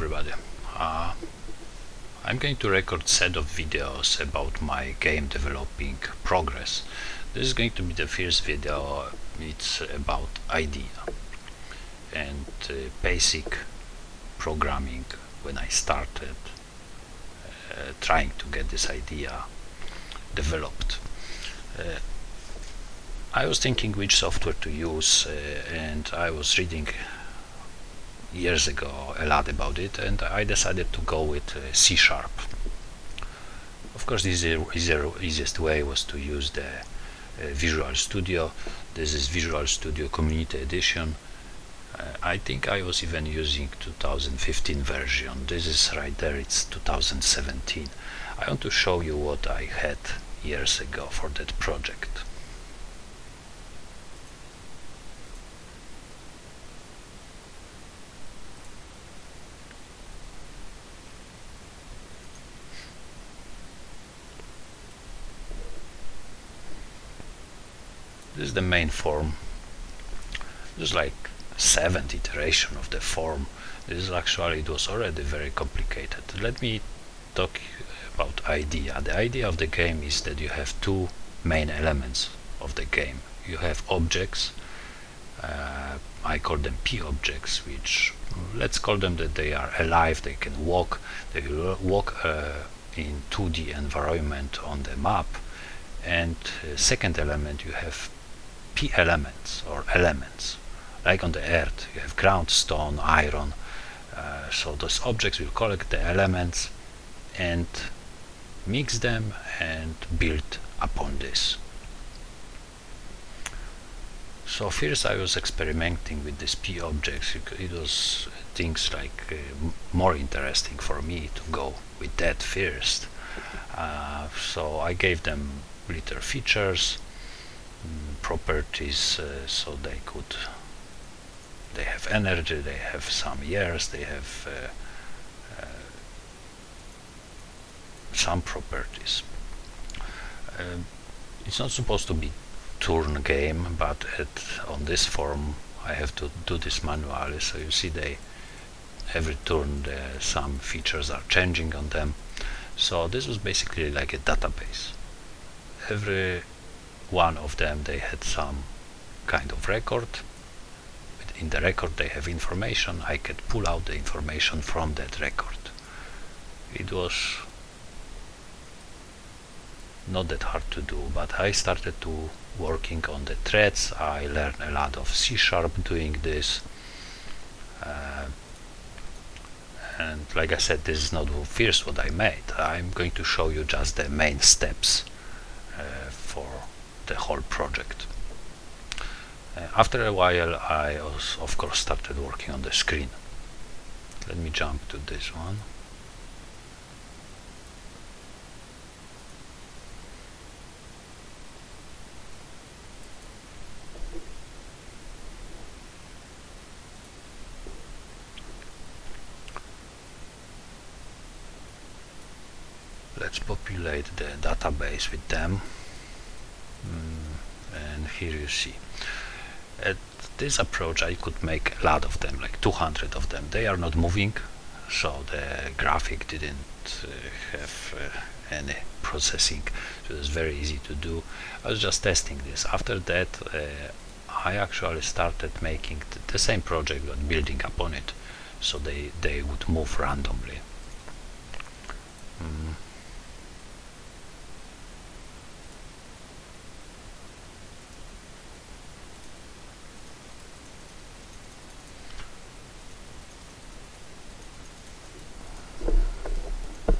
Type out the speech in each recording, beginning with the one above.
everybody. I'm going to record set of videos about my game developing progress. This is going to be the first video. It's about idea and basic programming when I started trying to get this idea developed. I was thinking which software to use and I was reading years ago a lot about it, and I decided to go with C#. Of course, the easiest way was to use the Visual Studio. This is Visual Studio Community Edition. I think I was even using 2015 version. This is right there, it's 2017. I want to show you what I had years ago for that project. This is the main form. There's like 7th iteration of the form. This is actually, it was already very complicated. Let me talk about idea. The idea of the game is that you have two main elements of the game. You have objects, I call them P objects, which let's call them that they are alive, they can walk, they will walk in 2D environment on the map. And second element, you have P elements or elements, like on the earth you have ground, stone, iron. So those objects will collect the elements and mix them and build upon this. So first I was experimenting with these P objects. It was things like more interesting for me to go with that first. So I gave them little features, properties, so they have energy, they have some years, they have some properties. It's not supposed to be turn game, but on this form I have to do this manually, so you see every turn some features are changing on them. So this was basically like a database. Every one of them, they had some kind of record. In the record they have information. I could pull out the information from that record. It was not that hard to do, but I started to working on the threads. I learned a lot of C# doing this, and like I said, this is not the first what I made. I'm going to show you just the main steps for the whole project. After a while I of course started working on the screen. Let me jump to this one. Let's populate the database with them. And here you see, at this approach I could make a lot of them, like 200 of them. They are not moving, so the graphic didn't have any processing, so it's very easy to do. I was just testing this. After that I actually started making the same project but building upon it, so they would move randomly.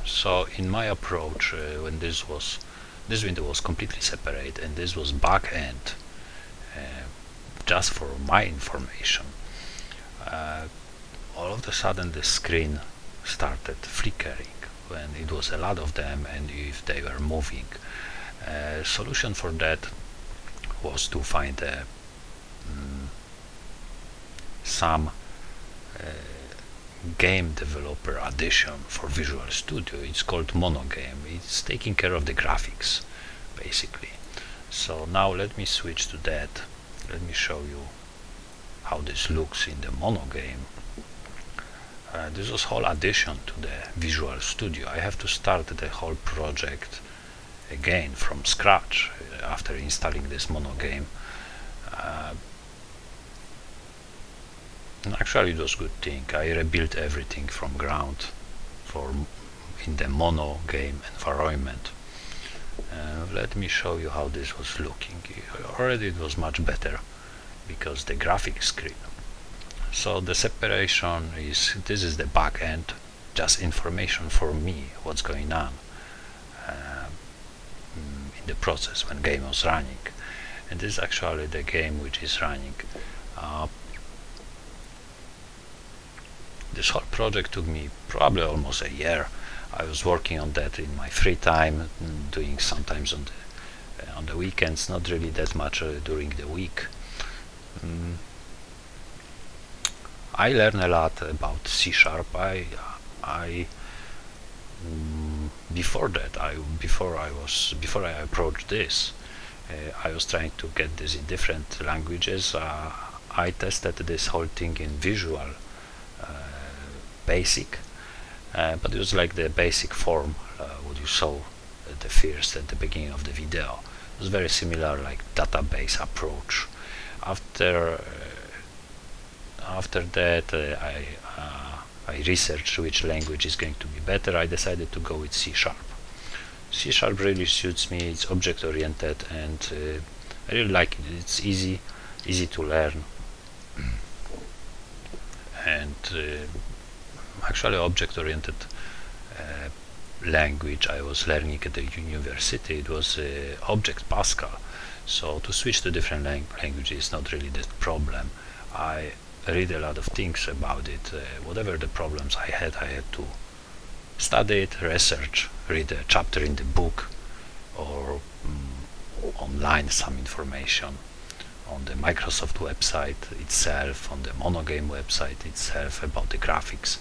So in my approach, when this window was completely separate and this was back end, just for my information, all of a sudden the screen started flickering when it was a lot of them and if they were moving. Solution for that was to find some game developer addition for Visual Studio. It's called Monogame. It's taking care of the graphics basically. So now let me switch to that. Let me show you how this looks in the Monogame. this was whole addition to the Visual Studio. I have to start the whole project again from scratch after installing this mono game. Actually, it was a good thing. I rebuilt everything from ground in the mono game environment. Let me show you how this was looking. Already it was much better because the graphic screen. So the separation this is the back end, just information for me what's going on in the process when game was running, and this is actually the game which is running. This whole project took me probably almost a year. I was working on that in my free time, doing sometimes on the weekends, not really that much during the week. I learned a lot about C#. Before I approached this, I was trying to get this in different languages. I tested this whole thing in Visual Basic, but it was like the basic form what you saw at the beginning of the video. It was very similar, like database approach. After that, I researched which language is going to be better. I decided to go with C#. C# really suits me. It's object oriented, and I really like it. It's easy to learn, and actually object oriented language I was learning at the university, it was Object Pascal. So to switch to different languages is not really the problem. I read a lot of things about it. Whatever the problems I had to study it, research, read a chapter in the book, or online some information on the Microsoft website itself, on the Monogame website itself about the graphics.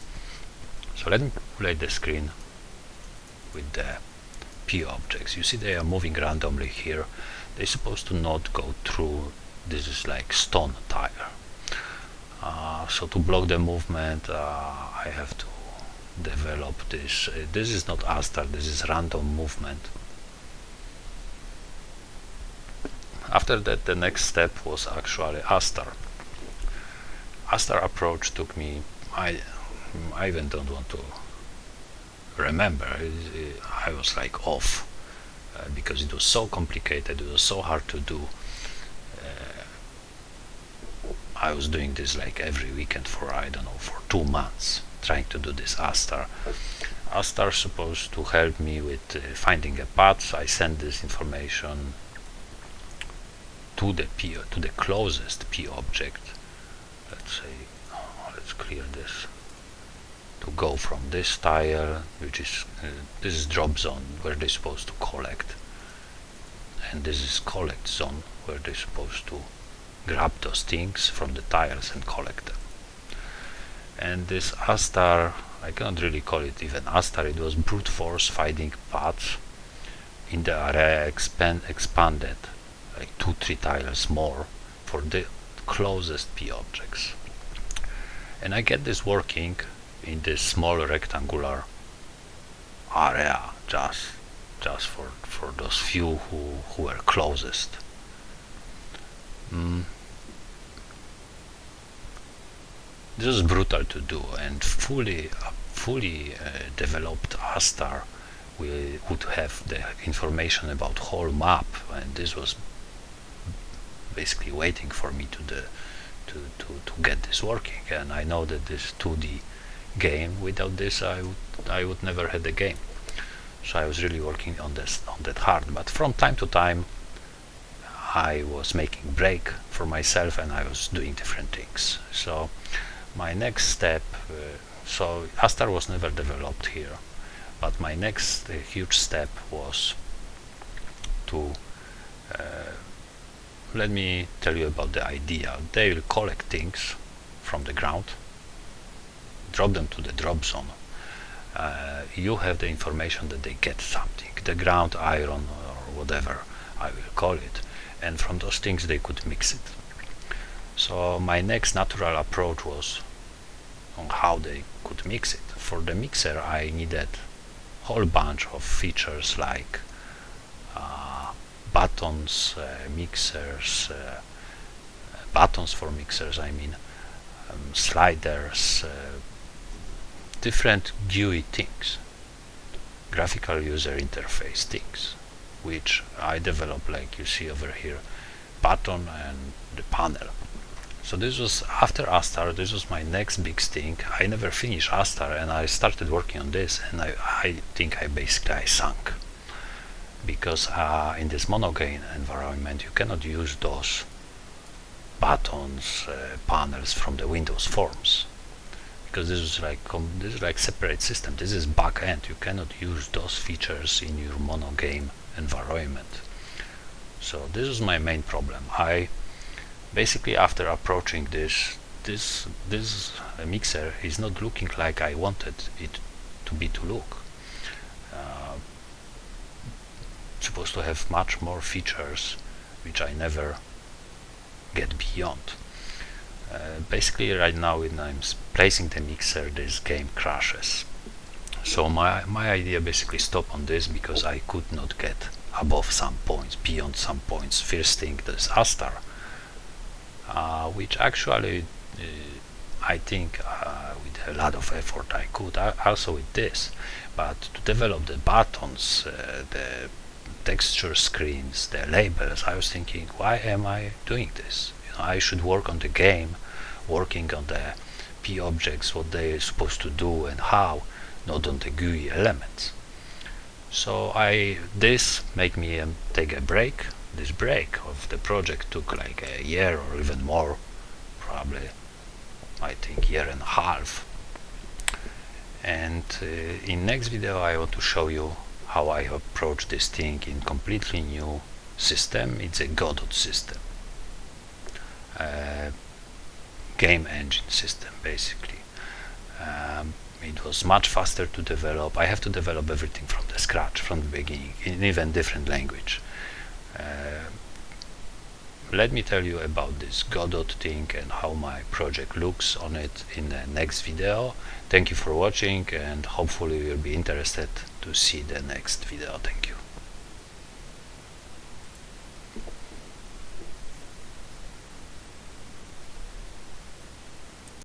So let me populate the screen with the P objects. You see they are moving randomly here. They're supposed to not go through. This is like stone tile. So to block the movement, I have to develop this. This is not Astar, this is random movement. After that, the next step was actually Astar. Astar approach took me, I even don't want to remember. I was like off because it was so complicated, it was so hard to do. I was doing this like every weekend for, I don't know, for 2 months, trying to do this Astar. Astar supposed to help me with finding a path. So I send this information to the closest P object. Let's say, let's clear this. To go from this tile, which is this is drop zone where they're supposed to collect, and this is collect zone where they're supposed to grab those things from the tiles and collect them. And this Astar, I cannot really call it even Astar, it was brute force finding paths in the area expanded like 2-3 tiles more for the closest P objects. And I get this working in this small rectangular area, just for those few who were closest. This is brutal to do, and fully developed Astar would have the information about whole map, and this was basically waiting for me to get this working. And I know that this 2D game, without this I would never had a game. So I was really working on that hard, but from time to time I was making break for myself and I was doing different things. So my next step, so Astar was never developed here, but my next huge step was to let me tell you about the idea. They will collect things from the ground, drop them to the drop zone. You have the information that they get something, the ground iron or whatever I will call it, and from those things they could mix it. So my next natural approach was on how they could mix it. For the mixer I needed whole bunch of features like buttons, mixers, buttons for mixers, I mean, sliders, different GUI things, graphical user interface things, which I developed, like you see over here, button and the panel. So this was after Astar. This was my next big thing. I never finished Astar, and I started working on this, and I think I basically sunk, because in this monogame environment you cannot use those buttons, panels from the Windows forms, because this is like separate system. This is back end. You cannot use those features in your monogame environment. So this is my main problem. I basically, after approaching this mixer is not looking like I wanted it to look. Supposed to have much more features which I never get beyond. Basically right now when I'm placing the mixer, this game crashes. So my idea basically stopped on this, because I could not get above some points, beyond some points. First thing, this Astar, which actually I think with a lot of effort I could also with this, but to develop the buttons, the texture screens, the labels, I was thinking, why am I doing this? I should work on the game, working on the P objects, what they're supposed to do and how, not on the GUI elements. So this made me take a break. This break of the project took like a year or even more, probably I think year and a half. And in next video I want to show you how I approach this thing in completely new system. It's a Godot system, game engine system basically. It was much faster to develop. I have to develop everything from the scratch, from the beginning, in even different language. Let me tell you about this Godot thing and how my project looks on it in the next video. Thank you for watching, and hopefully you'll be interested to see the next video. Thank you.